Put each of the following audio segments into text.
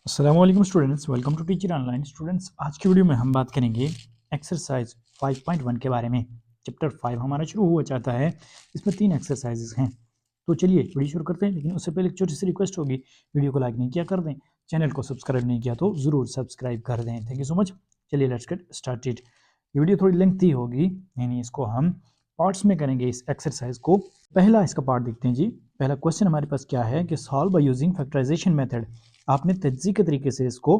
अस्सलाम वालेकुम students, welcome to teacher online. Students, आज की वीडियो में हम बात करेंगे एक्सरसाइज 5.1 के बारे में। चैप्टर 5 हमारा शुरू हुआ चाहता है। इसमें 3 एक्सरसाइजेज हैं। तो चलिए वीडियो शुरू करते हैं, लेकिन उससे पहले एक छोटी सी रिक्वेस्ट होगी, वीडियो को लाइक नहीं किया कर दें, चैनल को सब्सक्राइब नहीं किया तो ज़रूर सब्सक्राइब कर दें। Thank you so much. चलिए लेट्स गेट स्टार्टेड। ये वीडियो थोड़ी लेंथी होगी, यानी इसको हम पार्ट्स में करेंगे इस एक्सरसाइज को। पहला इसका पार्ट देखते हैं जी। पहला क्वेश्चन हमारे पास क्या है कि solve by using factorisation method. आपने तज्ज़ी के तरीके से इसको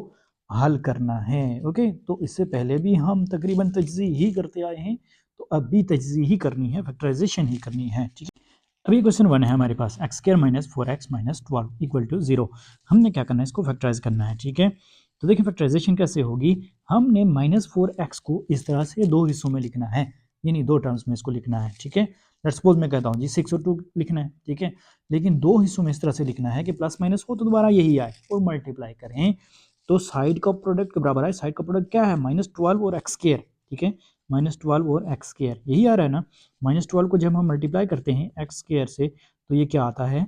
हल करना है। ओके, तो इससे पहले भी हम तकरीबन तज्ज़ी ही करते आए हैं, तो अब भी तज्ज़ी ही करनी है, फैक्टराइजेशन ही करनी है। ठीक है, अभी क्वेश्चन 1 है हमारे पास, x square minus 4x minus 12 equal to 0। हमने क्या करना है, इसको फैक्टराइज करना है। ठीक है, तो देखिए फैक्टराइजेशन कैसे होगी। हमने -4x को इस तरह से दो हिस्सों में लिखना है, यानी दो टर्म्स में इसको लिखना है। ठीक है, लेट्स सपोज मैं कहता हूँ जी 6 और 2 लिखना है। ठीक है, लेकिन दो हिस्सों में इस तरह से लिखना है कि प्लस माइनस हो तो दोबारा यही आए और मल्टीप्लाई करें तो साइड का प्रोडक्ट के बराबर आए। साइड का प्रोडक्ट क्या है, -12 और एक्स स्क्वायर। ठीक है, -12 और एक्स स्क्वायर यही आ रहा है ना। -12 को जब हम मल्टीप्लाई करते हैं एक्स स्क्वायर से तो ये क्या आता है,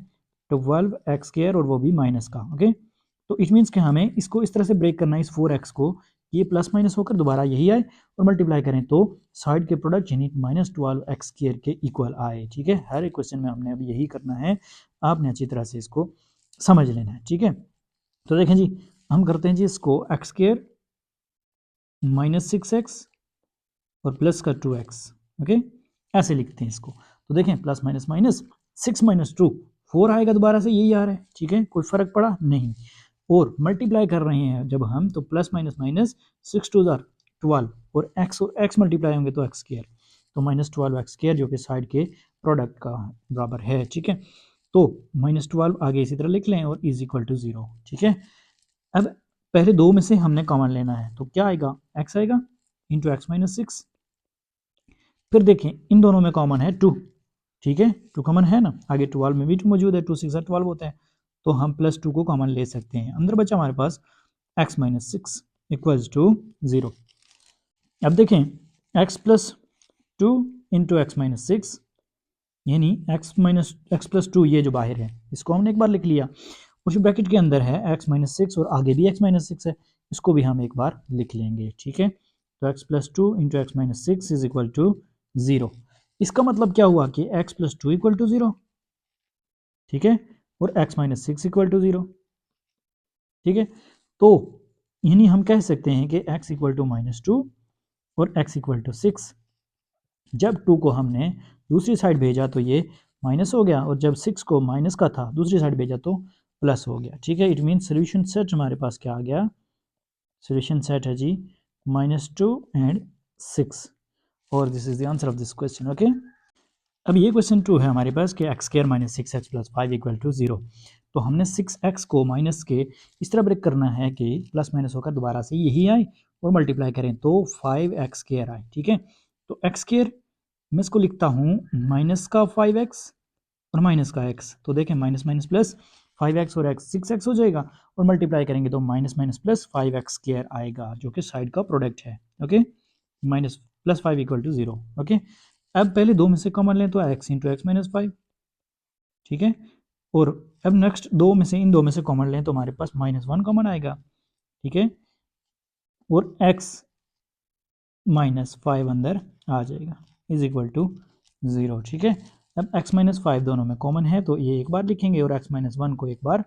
12 एक्स स्क्वायर, और वो भी माइनस का। ओके, तो इट मीन्स कि हमें इसको इस तरह से ब्रेक करना है, इस 4x को, ये प्लस माइनस होकर दोबारा यही आए और मल्टीप्लाई करें तो साइड के प्रोडक्ट यानी -12 एक्स स्क्वायर के इक्वल आए। ठीक है, हर एक क्वेश्चन में हमने अभी यही करना है, आपने अच्छी तरह से इसको समझ लेना है। ठीक है, तो देखें जी, हम करते हैं जी इसको एक्स स्क्वायर -6x और प्लस का 2x। ओके, ऐसे लिखते हैं इसको। तो देखें प्लस माइनस माइनस, 6 माइनस 2 4 आएगा दोबारा से, यही आ रहा है। ठीक है, कोई फर्क पड़ा नहीं। और मल्टीप्लाई कर रहे हैं जब हम, तो प्लस माइनस माइनस, 6 2 12 और x मल्टीप्लाई होंगे तो एक्स स्क्वायर, तो -12 एक्स स्क्वायर जो कि साइड के प्रोडक्ट का बराबर है। ठीक है, तो -12 आगे इसी तरह लिख लें और इज इक्वल टू 0। ठीक है, अब पहले दो में से हमने कॉमन लेना है, तो क्या आएगा, x आएगा इंटू एक्स माइनस 6। फिर देखें इन दोनों में कॉमन है 2। ठीक है, 2 कॉमन है ना, आगे 12 में भी 2 मौजूद है, 2 6 12 होता है, तो हम +2 को कॉमन ले सकते हैं। अंदर बचा हमारे पास x माइनस 6 इक्वल्स टू 0। अब देखें x plus 2 into x minus 6, यानी x प्लस 2 ये जो बाहर है इसको हमने एक बार लिख लिया, उस ब्रैकेट के अंदर है x माइनस 6 और आगे भी x माइनस 6 है, इसको भी हम एक बार लिख लेंगे। ठीक है, तो x plus 2 into x minus 6 is equal to 0। इसका मतलब क्या हुआ कि x प्लस 2 इक्वल टू 0। ठीक है, और x माइनस 6 इक्वल टू 0। ठीक है, तो यानी हम कह सकते हैं कि x इक्वल टू -2 और x इक्वल टू 6। जब 2 को हमने दूसरी साइड भेजा तो ये माइनस हो गया, और जब 6 को माइनस का था दूसरी साइड भेजा तो प्लस हो गया। ठीक है, इट मीन सोल्यूशन सेट हमारे पास क्या आ गया, सोल्यूशन सेट है जी -2 एंड 6, और this is the answer of this question. Okay, अब ये क्वेश्चन 2 है हमारे पास कि x square minus 6x plus 5 equal to 0। तो हमने 6x को माइनस के इस तरह ब्रेक करना है कि प्लस माइनस होकर दोबारा से यही आए और मल्टीप्लाई करें तो 5x स्क्वायर आए। ठीक है, तो एक्स स्क्वायर मैं इसको लिखता हूँ माइनस का 5x और माइनस का x, तो देखें माइनस माइनस प्लस 5x और x 6x हो जाएगा, और मल्टीप्लाई करेंगे तो minus minus plus 5x square आएगा जो कि साइड का प्रोडक्ट है। Okay, minus plus 5 equal to 0। Okay, अब पहले दो में से कॉमन लें तो x इंटू एक्स माइनस 5। ठीक है, और अब नेक्स्ट दो में से, इन दो में से कॉमन लें तो हमारे पास -1 कॉमन आएगा। ठीक है, और x -5 अंदर आ जाएगा इज इक्वल टू 0। ठीक है, अब x -5 दोनों में कॉमन है तो ये एक बार लिखेंगे और x -1 को एक बार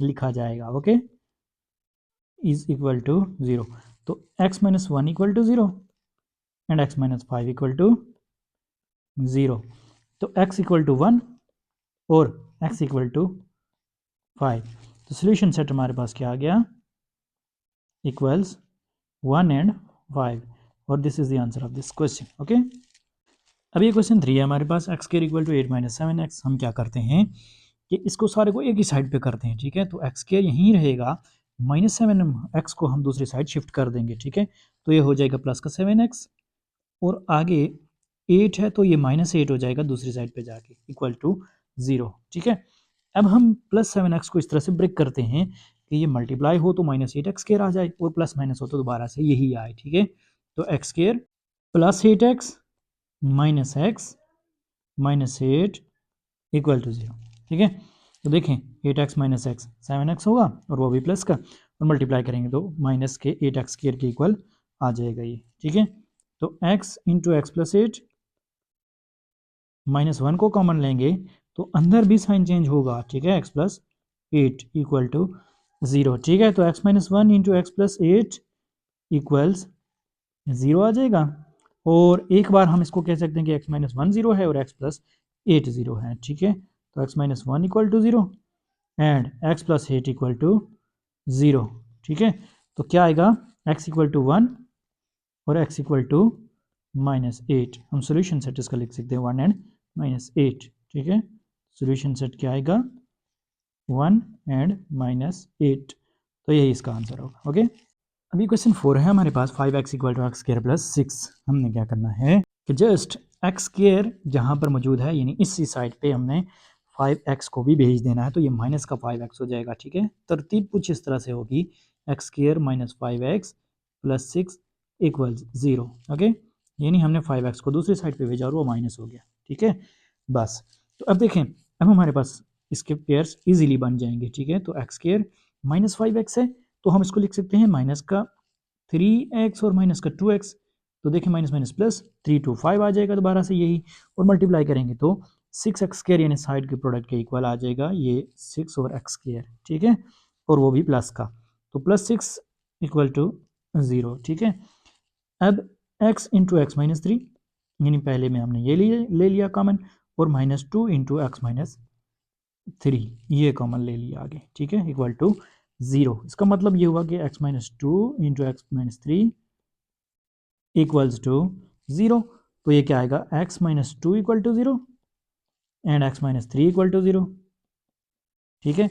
लिखा जाएगा। ओके, इज इक्वल टू 0, तो x -1 equal to 0 and x -5 equal to 0, तो x इक्वल टू 1 और x इक्वल टू 5। तो सोल्यूशन सेट हमारे पास क्या आ गया, इक्वल्स 1 एंड 5, और this is the answer of this question. Okay, अब ये क्वेश्चन 3 है हमारे पास, x square equal to 8 minus 7x। हम क्या करते हैं कि इसको सारे को एक ही साइड पे करते हैं। ठीक है, तो एक्स स्क्वायर यहीं रहेगा, -7x को हम दूसरी साइड शिफ्ट कर देंगे। ठीक है, तो ये हो जाएगा प्लस का 7x, और आगे 8 है तो ये -8 हो जाएगा दूसरी साइड पे जाके, इक्वल टू 0। ठीक है, अब हम +7x को इस तरह से ब्रेक करते हैं कि ये मल्टीप्लाई हो तो -8x स्क्वायर आ जाए और प्लस माइनस हो तो दोबारा से यही आए। ठीक है, तो x square plus 8x minus x minus 8 equal to 0। ठीक है, तो देखें 8x माइनस एक्स 7x होगा और वो भी प्लस का, और मल्टीप्लाई करेंगे तो माइनस के 8x स्क्वायर के इक्वल आ जाएगा ये, ठीक है। तो x इंटू एक्स प्लस 8 -1 को कॉमन लेंगे तो अंदर भी साइन चेंज होगा, ठीक है, x प्लस 8 इक्वल टू 0, ठीक है। तो x minus 1 into x plus 8 equals 0 आ जाएगा। और एक बार हम इसको कह सकते हैं कि x माइनस 1 0 है और x प्लस 8 0 है, ठीक है। तो x minus 1 equal to 0 and x plus 8 equal to 0, ठीक है। तो क्या आएगा, x इक्वल टू 1 और x इक्वल टू -8। हम सोल्यूशन सेट इसका लिख सकते हैं 1 एंड -8, ठीक है। सोल्यूशन सेट क्या आएगा, 1 एंड -8। तो यही इसका आंसर होगा, ओके। अभी क्वेश्चन 4 है हमारे पास, 5x equal to x square plus 6। हमने क्या करना है कि जस्ट एक्स स्क्वायर जहाँ पर मौजूद है यानी इसी साइड पे हमने 5x को भी भेज देना है, तो ये माइनस का 5x हो जाएगा, ठीक है। तरतीब कुछ इस तरह से होगी, x square minus 5x plus 6 equals 0, okay. यानी हमने 5x को दूसरी साइड पे भेजा और वो माइनस हो गया, ठीक है। बस, तो अब देखें, अब हमारे पास इसके पेयर्स इजीली बन जाएंगे, ठीक है। तो एक्स स्क्वायर माइनस 5x है तो हम इसको लिख सकते हैं माइनस का 3x और माइनस का 2x। तो देखें माइनस माइनस प्लस 3 to 5 आ जाएगा दोबारा से यही, और मल्टीप्लाई करेंगे तो 6x स्क्वायर यानी साइड के प्रोडक्ट के इक्वल आ जाएगा ये 6 और x स्क्वायर, ठीक है, और वो भी प्लस का। तो प्लस 6 इक्वल टू 0, ठीक है। अब x इंटू एक्स माइनस 3 यानी पहले में हमने ये ले लिया कॉमन, और -2 इंटू एक्स माइनस 3 ये कॉमन ले लिया आगे, ठीक है, इक्वल टू 0। इसका मतलब ये हुआ कि x minus 2 into x minus 3 equals to 0। तो ये क्या आएगा, x minus 2 equal to 0 and x minus 3 equal to 0, ठीक है।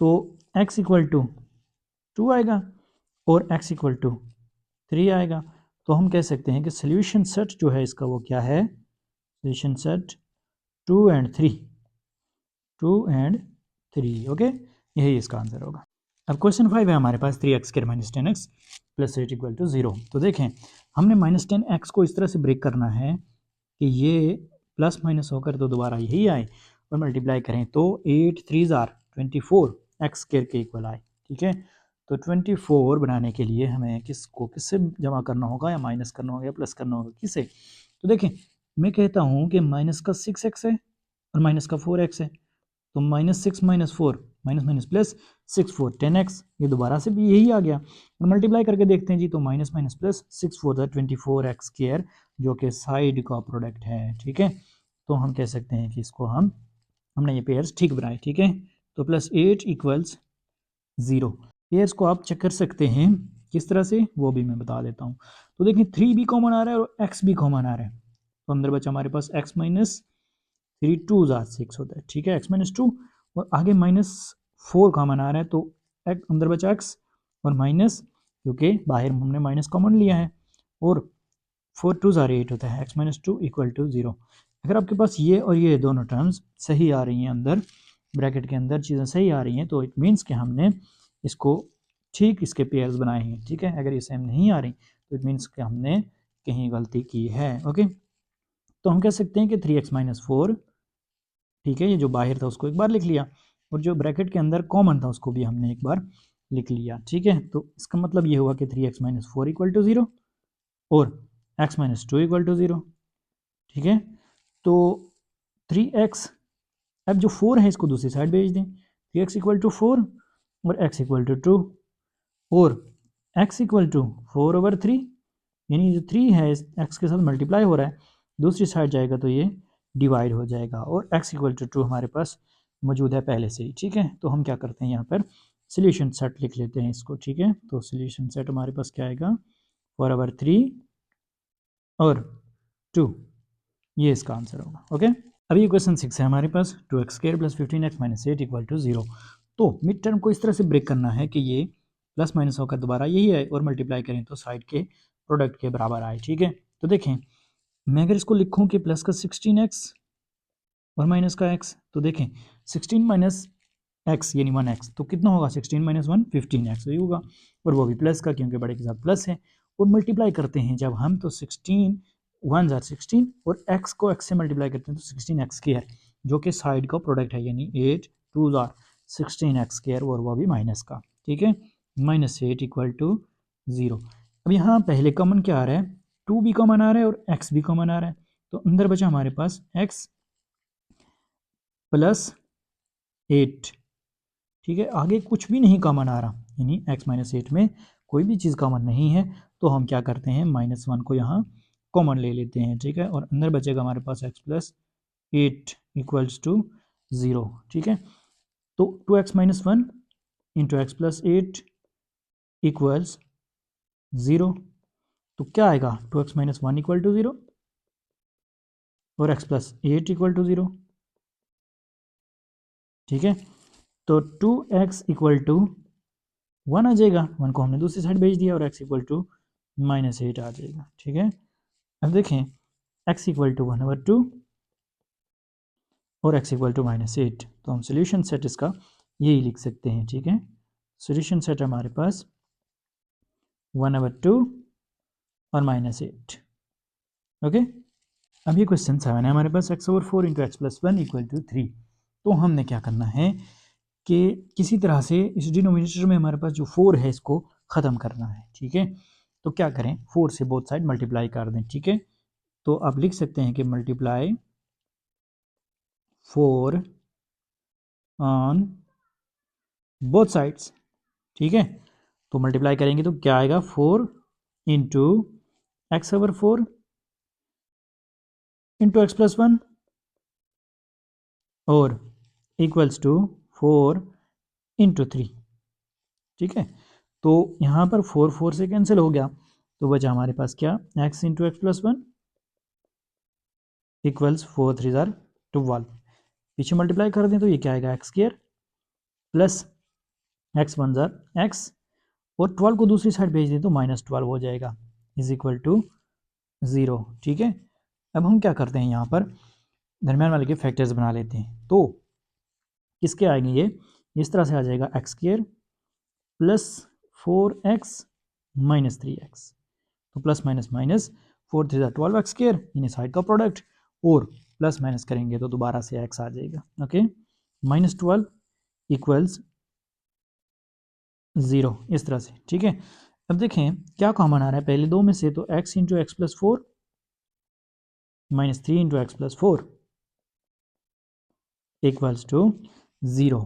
तो x इक्वल टू 2 आएगा और x इक्वल टू 3 आएगा। तो हम कह सकते हैं कि सोल्यूशन सेट जो है इसका वो क्या है, solution set 2 and 3, 2 and 3, okay. यही इसका आंसर होगा। अब क्वेश्चन 5 है हमारे पास, 3x square minus 10x plus 8 equal to 0। तो देखें हमने -10x को इस तरह से ब्रेक करना है कि ये प्लस माइनस होकर तो दोबारा यही आए, और मल्टीप्लाई करें तो 8 3 24 एक्स स्क्वायर के इक्वल आए, ठीक है। तो 24 बनाने के लिए हमें किससे जमा करना होगा, या माइनस करना होगा या प्लस करना होगा, किसे। तो देखें मैं कहता हूँ कि माइनस का 6x है और माइनस का 4x है, तो -6 - 4 माइनस माइनस प्लस 6 4 10x, ये दोबारा से भी यही आ गया। और मल्टीप्लाई करके देखते हैं जी, तो minus minus plus 6 4 24x square जो कि साइड का प्रोडक्ट है, ठीक है। तो हम कह सकते हैं कि इसको हमने ये पेयर्स ठीक बनाए, ठीक है। तो प्लस 8 इक्वल्स 0। पेयर्स को आप चेक कर सकते हैं किस तरह से, वो भी मैं बता देता हूँ। तो देखिए 3 भी कॉमन आ रहा है और x भी कॉमन आ रहा है, तो अंदर बचा हमारे पास x माइनस 3 2 6 होता है, ठीक है, x माइनस 2, और आगे -4 कॉमन आ रहा है तो अंदर बचा x और माइनस, क्योंकि बाहर हमने माइनस कॉमन लिया है, और 4 2 8 होता है, x माइनस 2 इक्वल टू 0। अगर आपके पास ये और ये दोनों टर्म्स सही आ रही हैं, अंदर ब्रैकेट के अंदर चीज़ें सही आ रही हैं, तो इट मीन्स कि हमने इसको ठीक इसके पेयर्स बनाए हैं, ठीक है। अगर ये सेम नहीं आ रही तो इट मीन्स कि हमने कहीं गलती की है, ओके। तो हम कह सकते हैं कि 3x माइनस 4, ठीक है, ये जो बाहर था उसको एक बार लिख लिया, और जो ब्रैकेट के अंदर कॉमन था उसको भी हमने एक बार लिख लिया, ठीक है। तो इसका मतलब ये हुआ कि 3x माइनस 4 इक्वल टू 0 और x माइनस 2 इक्वल टू 0, ठीक है। तो 3x, अब जो 4 है इसको दूसरी साइड भेज दें, 3x इक्वल टू 4 और x इक्वल टू 2, और x इक्वल टू 4/3, यानी जो 3 है इस x के साथ मल्टीप्लाई हो रहा है, दूसरी साइड जाएगा तो ये डिवाइड हो जाएगा, और x इक्वल टू 2 हमारे पास मौजूद है पहले से ही, ठीक है। तो हम क्या करते हैं यहाँ पर सोल्यूशन सेट लिख लेते हैं इसको, ठीक है। तो सोल्यूशन सेट हमारे पास क्या आएगा, 4/3 और 2, ये इसका आंसर होगा, ओके। अब ये क्वेश्चन 6 है हमारे पास, 2x square plus 15x minus 8 equal to 0। तो मिड टर्म को इस तरह से ब्रेक करना है कि ये प्लस माइनस होकर दोबारा यही आए, और मल्टीप्लाई करें तो साइड के प्रोडक्ट के बराबर आए, ठीक है। तो देखें मैं अगर इसको लिखूं कि प्लस का 16x और माइनस का x, तो देखें 16 माइनस x यानी 1x, तो कितना होगा 16 माइनस 1 15x ही होगा, और वो भी प्लस का क्योंकि बड़े के साथ प्लस है। और मल्टीप्लाई करते हैं जब हम, तो 16 1 16 और x को x से मल्टीप्लाई करते हैं तो 16x स्क्वायर जो कि साइड का प्रोडक्ट है, यानी 8 2 16x स्क्वायर, और वो भी माइनस का, ठीक है। -8 इक्वल टू 0। अब यहाँ पहले कॉमन क्या आ रहा है, 2 भी कॉमन आ रहा है और x भी कॉमन आ रहा है, तो अंदर बचा हमारे पास x प्लस 8। ठीक है, आगे कुछ भी नहीं कॉमन आ रहा, यानी x माइनस 8 में कोई भी चीज़ कॉमन नहीं है, तो हम क्या करते हैं -1 को यहाँ कॉमन ले लेते हैं। ठीक है, और अंदर बचेगा हमारे पास x प्लस 8 इक्वल्स टू 0। ठीक है, तो 2x minus 1 into x plus 8 equals 0। तो क्या आएगा, 2x माइनस 1 इक्वल टू 0 और x प्लस 8 इक्वल टू 0। ठीक है, तो 2x इक्वल टू 1 आ जाएगा, 1 को हमने दूसरी साइड भेज दिया और x इक्वल टू -8 आ जाएगा। ठीक है, अब देखें x इक्वल टू 1/2 और x इक्वल टू -8, तो हम सोल्यूशन सेट इसका यही लिख सकते हैं। ठीक है, सोल्यूशन सेट हमारे पास 1/2 और -8। ओके, अब ये क्वेश्चन 7 है हमारे पास, x/4 into x plus 1 equal to 3। तो हमने क्या करना है कि किसी तरह से इस डिनोमिनेटर में हमारे पास जो 4 है इसको ख़त्म करना है। ठीक है, तो क्या करें, 4 से बोथ साइड मल्टीप्लाई कर दें। ठीक है, तो आप लिख सकते हैं कि मल्टीप्लाई 4 ऑन बोथ साइड्स। ठीक है, तो मल्टीप्लाई करेंगे तो क्या आएगा, 4 into x/4 into x plus 1 और इक्वल्स टू 4 इंटू 3। ठीक है, तो यहाँ पर 4 4 से कैंसिल हो गया, तो बचा हमारे पास क्या, x into x plus 1 equals 4 3 ज़ार 12। पीछे मल्टीप्लाई कर दें तो ये क्या आएगा, एक्स स्क्वायर प्लस एक्स 1 ज़ार एक्स, और 12 को दूसरी साइड भेज दें तो -12 हो जाएगा, इज इक्वल टू 0। ठीक है, अब हम क्या करते हैं, यहाँ पर दरम्यान वाले के फैक्टर्स बना लेते हैं। तो किसके आएंगे ये, इस तरह से आ जाएगा x square plus 4x minus 3x, तो plus minus minus 4 3 12 x square, यानी साइड का प्रोडक्ट, और प्लस माइनस करेंगे तो दोबारा से x आ जाएगा। ओके, -12 इक्वल्स 0, इस तरह से। ठीक है, अब देखें क्या कॉमन आ रहा है पहले दो में से, तो x into x plus 4 minus 3 into x plus 4 equals to 0।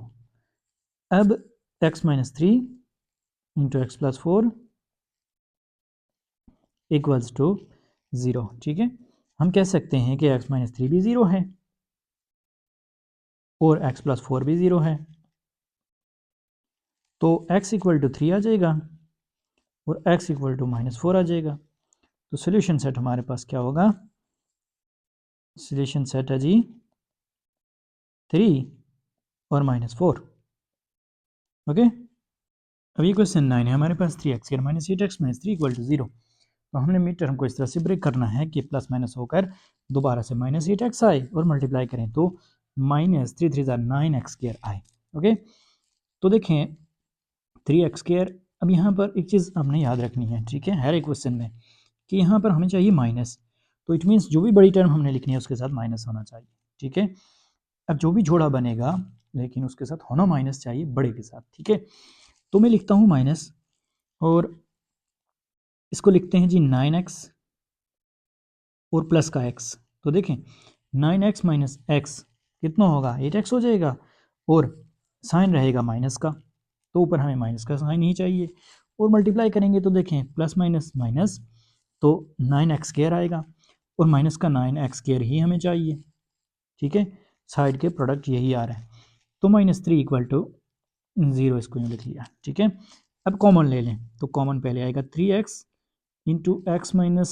अब x minus 3 into x plus 4 equals to 0। ठीक है, हम कह सकते हैं कि x माइनस 3 भी 0 है और x प्लस 4 भी 0 है, तो x इक्वल टू 3 आ जाएगा और x इक्वल टू -4 आ जाएगा। तो सोल्यूशन सेट हमारे पास क्या होगा, सोल्यूशन सेट है जी 3 और -4। ओके, अब ये क्वेश्चन 9 है हमारे पास, 3x square minus 8x minus 3 equal to 0। तो हमने मिड टर्म को इस तरह से ब्रेक करना है कि प्लस माइनस होकर दोबारा से -8x आए और मल्टीप्लाई करें तो -3 3 9x स्क्वायर आए। ओके, तो देखें 3x स्क्वायर, अब यहाँ पर एक चीज़ आपने याद रखनी है। ठीक है, हर एक क्वेश्चन में कि यहाँ पर हमें चाहिए माइनस, तो इट मीन्स जो भी बड़ी टर्म हमने लिखनी है उसके साथ माइनस होना चाहिए। ठीक है, अब जो भी जोड़ा बनेगा लेकिन उसके साथ होना माइनस चाहिए बड़े के साथ। ठीक है, तो मैं लिखता हूँ माइनस और इसको लिखते हैं जी 9x और प्लस का x। तो देखें 9x माइनस एक्स कितना होगा, 8x हो जाएगा, और साइन रहेगा माइनस का, तो ऊपर हमें माइनस का साइन ही चाहिए, और मल्टीप्लाई करेंगे तो देखें प्लस माइनस माइनस, तो 9x स्क्वायर आएगा और माइनस का 9x स्क्वायर ही हमें चाहिए। ठीक है, साइड के प्रोडक्ट यही आ रहा है, तो -3 इक्वल टू 0, इसको यूँ लिख लिया। ठीक है, अब कॉमन ले लें, तो कॉमन पहले आएगा 3x इंटू एक्स माइनस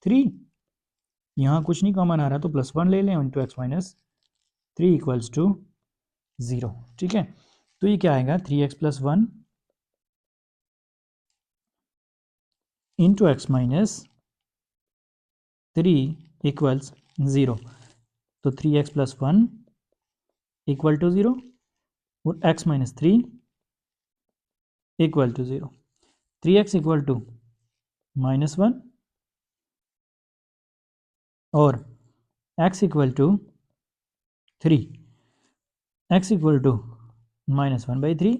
3, यहाँ कुछ नहीं कॉमन आ रहा तो +1 ले लें into x minus 3 equals to 0। ठीक है, तो ये क्या आएगा, 3x plus 1 into x minus 3 equals 0। तो 3x प्लस 1 इक्वल टू 0 और x minus 3 equal to 0। 3x equal to -1 और x equal to 3, x equal to -1/3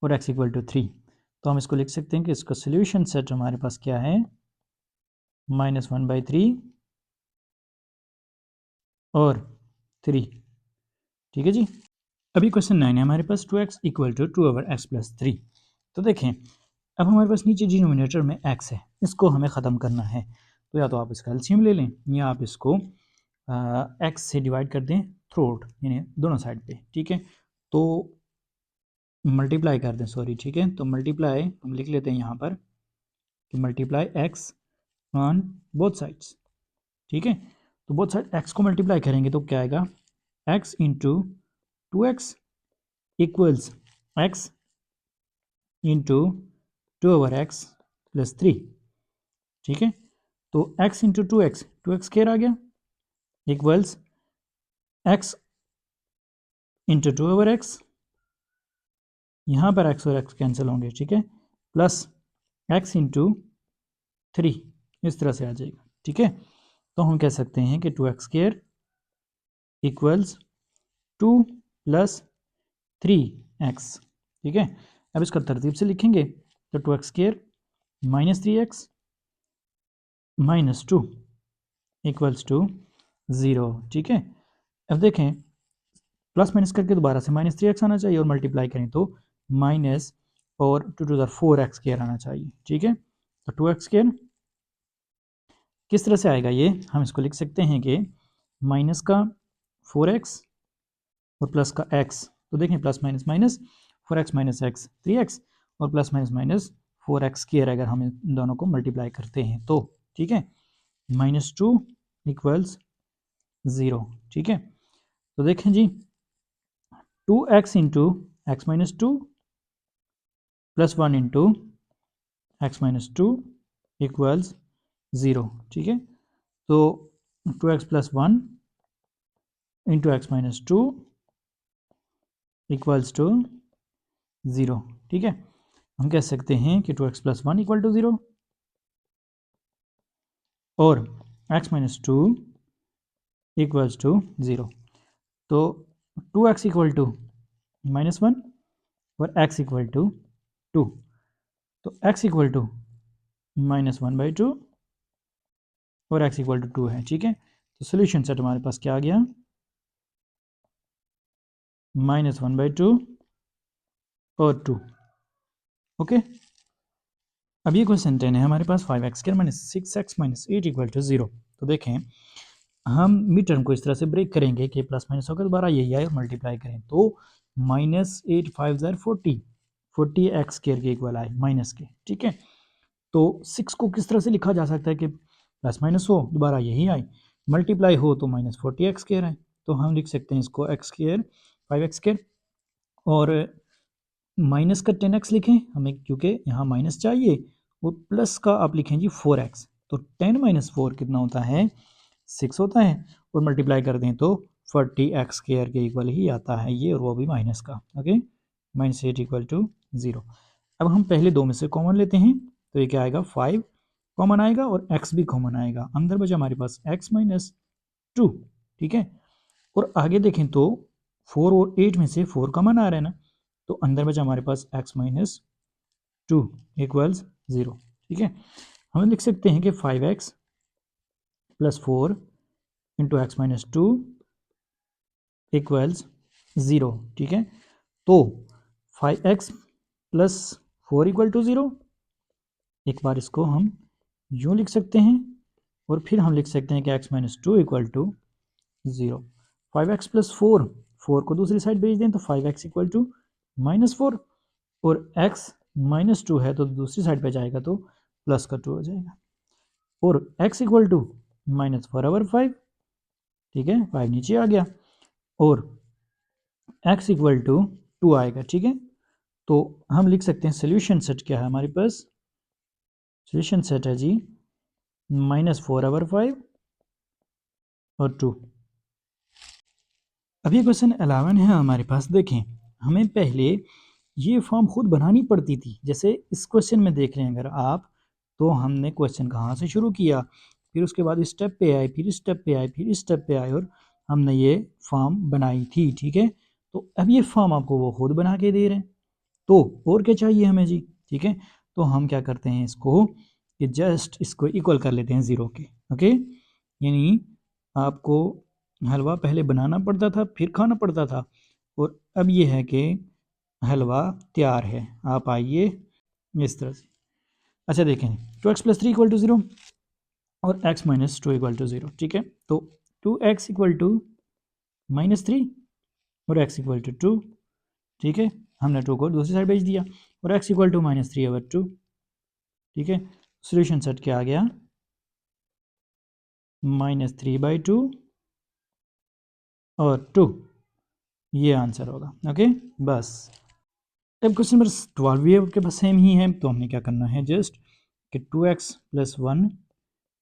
और x इक्वल टू 3, तो हम इसको लिख सकते हैं कि इसका सोल्यूशन सेट हमारे पास क्या है, -1/3 और 3। ठीक है जी। अभी क्वेश्चन 9 है हमारे पास, 2x equal to 2/x plus 3। तो देखें, अब हमारे पास नीचे डिनोमिनेटर में x है, इसको हमें ख़त्म करना है, तो या तो आप इसका एलसीएम ले लें या आप इसको x से डिवाइड कर दें थ्रू आउट, यानी दोनों साइड पे। ठीक है, तो मल्टीप्लाई कर दें, सॉरी, ठीक है, तो मल्टीप्लाई हम लिख लेते हैं यहाँ पर कि multiply x on both sides. ठीक है, तो बोथ साइड x को मल्टीप्लाई करेंगे तो क्या आएगा, x into 2x equals x into 2/x plus 3। ठीक है, तो x इंटू 2x केयर आ गया इक्वल्स x इंटू 2/x, यहाँ पर x और x कैंसिल होंगे, ठीक है, प्लस x इंटू 3, इस तरह से आ जाएगा। ठीक है, तो हम कह सकते हैं कि 2x care equals 2 plus 3x। ठीक है, अब इसका तरतीब से लिखेंगे तो 2x care -3x -2 equals to 0। ठीक है, अब देखें प्लस माइनस करके दोबारा से -3x आना चाहिए और मल्टीप्लाई करें तो माइनस और 2 टू द 4x केयर आना चाहिए। ठीक है, तो 2x केयर किस तरह से आएगा, ये हम इसको लिख सकते हैं कि माइनस का 4x और प्लस का x, तो देखें plus minus minus 4x minus x 3x और plus minus minus 4x care अगर हम इन दोनों को मल्टीप्लाई करते हैं तो, ठीक है, -2 इक्वल्स 0। ठीक है, तो देखें जी 2x into x minus 2 plus 1 into x minus 2 equals 0। ठीक है, तो 2x plus 1 into x minus 2 equals to 0। ठीक है, हम कह सकते हैं कि 2x प्लस 1 इक्वल टू 0 और x माइनस 2 इक्वल्स टू 0। तो 2x इक्वल टू -1 और x इक्वल टू 2, तो x इक्वल टू -1/2 और x इक्वल टू 2 है। ठीक है, तो सोल्यूशन सेट हमारे पास क्या आ गया, -1/2 और 2। ओके, अब ये क्वेश्चन 10 है हमारे पास, 5x square minus 6x minus 8 equal to 0। तो देखें हम मिड टर्म को इस तरह से ब्रेक करेंगे कि प्लस माइनस होकर दोबारा यही आए और मल्टीप्लाई करें तो -8 5 ज़ार 40 एक्स स्क्वायर के इक्वल आए माइनस के। ठीक है, तो 6 को किस तरह से लिखा जा सकता है कि प्लस माइनस हो दोबारा यही आए, मल्टीप्लाई हो तो -40 एक्स स्क्वायर आए, तो हम लिख सकते हैं इसको एक्स स्क्वायर 5x स्क्वायर और माइनस का 10x लिखें हमें क्योंकि यहाँ माइनस चाहिए, और प्लस का आप लिखें जी 4x, तो 10 - 4 कितना होता है, 6 होता है, और मल्टीप्लाई कर दें तो 40x स्क्वायर के इक्वल ही आता है ये, और वो भी माइनस का। Okay, -8 equal to 0। अब हम पहले दो में से कॉमन लेते हैं तो ये क्या आएगा, 5 कॉमन आएगा और x भी कॉमन आएगा, अंदर बचा हमारे पास x माइनस 2। ठीक है, और आगे देखें तो 4 और 8 में से 4 कॉमन आ रहा है ना, तो अंदर बचा हमारे पास x माइनस 2 इक्वल्स 0। ठीक है, हम लिख सकते हैं कि 5x plus 4 into x minus 2 equals 0। ठीक है, तो 5x प्लस 4 इक्वल टू 0, एक बार इसको हम यूँ लिख सकते हैं और फिर हम लिख सकते हैं कि x minus 2 equal to 0। 5x plus 4, 4 को दूसरी साइड भेज दें तो 5x इक्वल टू -4, और x -2 है तो दूसरी साइड पे जाएगा तो प्लस का 2 हो जाएगा, और x इक्वल टू -4/5। ठीक है, 5 नीचे आ गया और x इक्वल टू 2 आएगा। ठीक है, तो हम लिख सकते हैं सोल्यूशन सेट क्या है हमारे पास, सोल्यूशन सेट है जी -4/5 और 2। अब ये क्वेश्चन 11 है हमारे पास। देखें हमें पहले ये फॉर्म खुद बनानी पड़ती थी, जैसे इस क्वेश्चन में देख रहे हैं अगर आप, तो हमने क्वेश्चन कहाँ से शुरू किया, फिर उसके बाद स्टेप पे आए, फिर स्टेप पे आए, फिर स्टेप पे आए और हमने ये फॉर्म बनाई थी। ठीक है, तो अब ये फॉर्म आपको वो खुद बना के दे रहे हैं, तो और क्या चाहिए हमें जी, ठीक है। तो हम क्या करते हैं इसको कि जस्ट इसको इक्वल कर लेते हैं 0 के, ओके। यानी आपको हलवा पहले बनाना पड़ता था फिर खाना पड़ता था, और अब ये है कि हलवा तैयार है, आप आइए इस तरह से। अच्छा देखें, 2x+3 इक्वल टू 0 और x माइनस 2 इक्वल टू 0, ठीक है। तो 2x इक्वल टू -3 और x इक्वल टू 2, ठीक है। हमने 2 को दूसरी साइड भेज दिया और x इक्वल टू -3/2, ठीक है। सोल्यूशन सेट क्या आ गया, -3/2 और 2, ये आंसर होगा, ओके। बस अब क्वेश्चन नंबर 12 भी आपके पास सेम ही है, तो हमने क्या करना है जस्ट कि 2x+1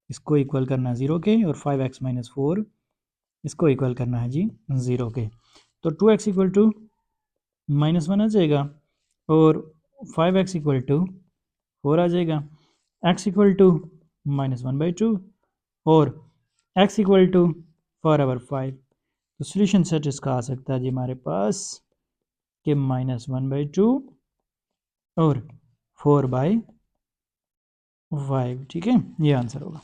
इसको इक्वल करना है 0 के, और 5x-4 इसको इक्वल करना है जी 0 के। तो 2x इक्वल टू -1 आ जाएगा और 5x इक्वल टू 4 आ जाएगा, x इक्वल टू -1/2 और x इक्वल टू 4/5। तो सोल्यूशन सेट इसका आ सकता है जी हमारे पास कि -1/2 और 4/5, ठीक है, ये आंसर होगा।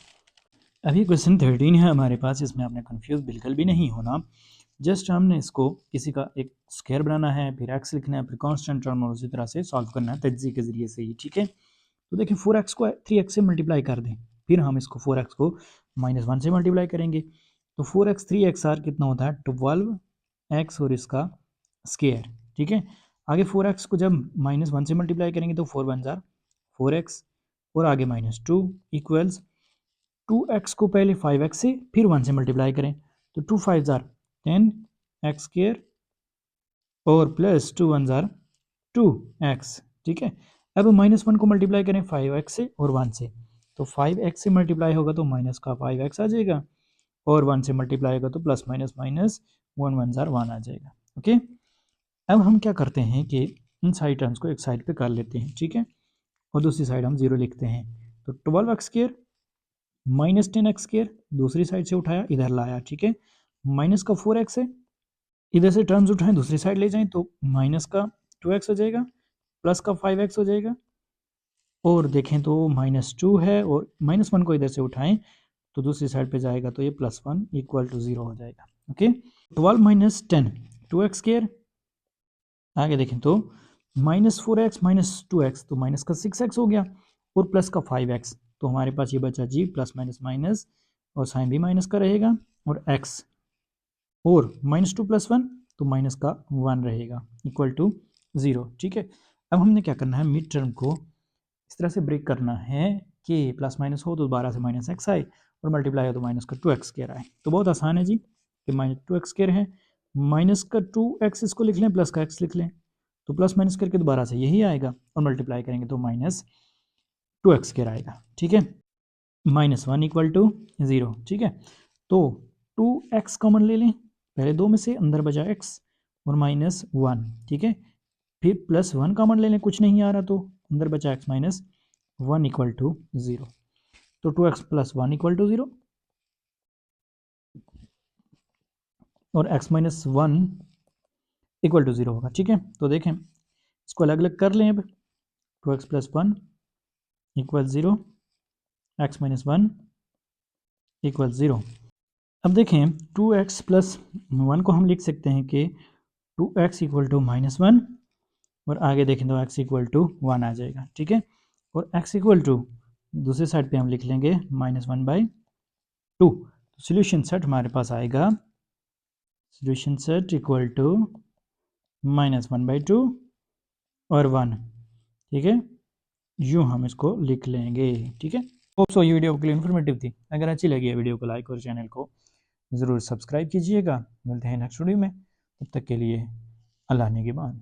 अभी क्वेश्चन 13 है हमारे पास, इसमें आपने कंफ्यूज बिल्कुल भी नहीं होना। जस्ट हमने इसको किसी का एक स्क्वायर बनाना है, फिर एक्स लिखना है, फिर कांस्टेंट टर्म और उसी तरह से सॉल्व करना है तज्ज़िये के ज़रिए से ही, ठीक है। तो देखिए 4x को 3x से मल्टीप्लाई कर दें, फिर हम इसको 4x को -1 से मल्टीप्लाई करेंगे, तो 4x 3x आर कितना होता है 12x और इसका स्क्वायर, ठीक है। आगे 4x को जब -1 से मल्टीप्लाई करेंगे तो 4 1 जार 4x और आगे -2 इक्वल्स 2x को पहले 5x से फिर 1 से मल्टीप्लाई करें, तो 2 5 जार 10x² और प्लस 2 1 जार 2x, ठीक है। अब -1 को मल्टीप्लाई करें 5x से और 1 से, तो 5x से मल्टीप्लाई होगा तो माइनस का 5x आ जाएगा, और 1 से मल्टीप्लाई होगा तो प्लस माइनस माइनस 1 1 जार 1 आ जाएगा, ओके। अब हम क्या करते हैं कि इन सारी टर्म्स को एक साइड पे कर लेते हैं, ठीक है, और दूसरी साइड हम 0 लिखते हैं। तो 12x² -10x² दूसरी साइड से उठाया इधर लाया, ठीक है। माइनस का 4x है, इधर से टर्म्स उठाएं दूसरी साइड ले जाएं तो माइनस का 2x हो जाएगा, प्लस का 5x हो जाएगा, और देखें तो -2 है और -1 को इधर से उठाएं तो दूसरी साइड पे जाएगा तो ये +1 इक्वल टू 0 हो जाएगा, ओके। 12 - 10 2x², आगे देखें तो -4x -2x तो माइनस का 6x हो गया और प्लस का 5x, तो हमारे पास ये बचा जी प्लस माइनस माइनस और साइन भी माइनस का रहेगा और x और -2 + 1 तो माइनस का 1 रहेगा इक्वल टू 0, ठीक है। अब हमने क्या करना है, मिड टर्म को इस तरह से ब्रेक करना है कि प्लस माइनस हो तो 12 से -x आए और मल्टीप्लाई हो तो माइनस का 2x² आए। तो बहुत आसान है जी कि -2x² है, माइनस का 2x इसको लिख लें, प्लस का x लिख लें, तो प्लस माइनस करके दोबारा से यही आएगा और मल्टीप्लाई करेंगे तो -2x² आएगा, ठीक है। -1 इक्वल टू 0, ठीक है। तो 2x कॉमन ले लें, पहले दो में से अंदर बचा x और -1, ठीक है। फिर +1 कॉमन ले लें, कुछ नहीं आ रहा तो अंदर बचा x -1 इक्वल टू 0, तो 2x + 1 इक्वल टू 0 और x -1 इक्वल टू 0 होगा, ठीक है। तो देखें इसको अलग अलग कर लें, अब 2x + 1 इक्वल 0, x -1 इक्वल 0। अब देखें 2x + 1 को हम लिख सकते हैं कि 2x इक्वल टू -1 और आगे देखें तो x इक्वल टू 1 आ जाएगा, ठीक है। और x इक्वल टू दूसरी साइड पे हम लिख लेंगे -1/2। सोल्यूशन सेट हमारे पास आएगा, सोल्यूशन सेट इक्वल टू -1/2 और 1, ठीक है। यूँ हम इसको लिख लेंगे, ठीक है। होप सो ये वीडियो के लिए इन्फॉर्मेटिव थी। अगर अच्छी लगी है वीडियो को लाइक और चैनल को ज़रूर सब्सक्राइब कीजिएगा। मिलते हैं नेक्स्ट वीडियो में, तब तक के लिए अल्लाह ने के बाद।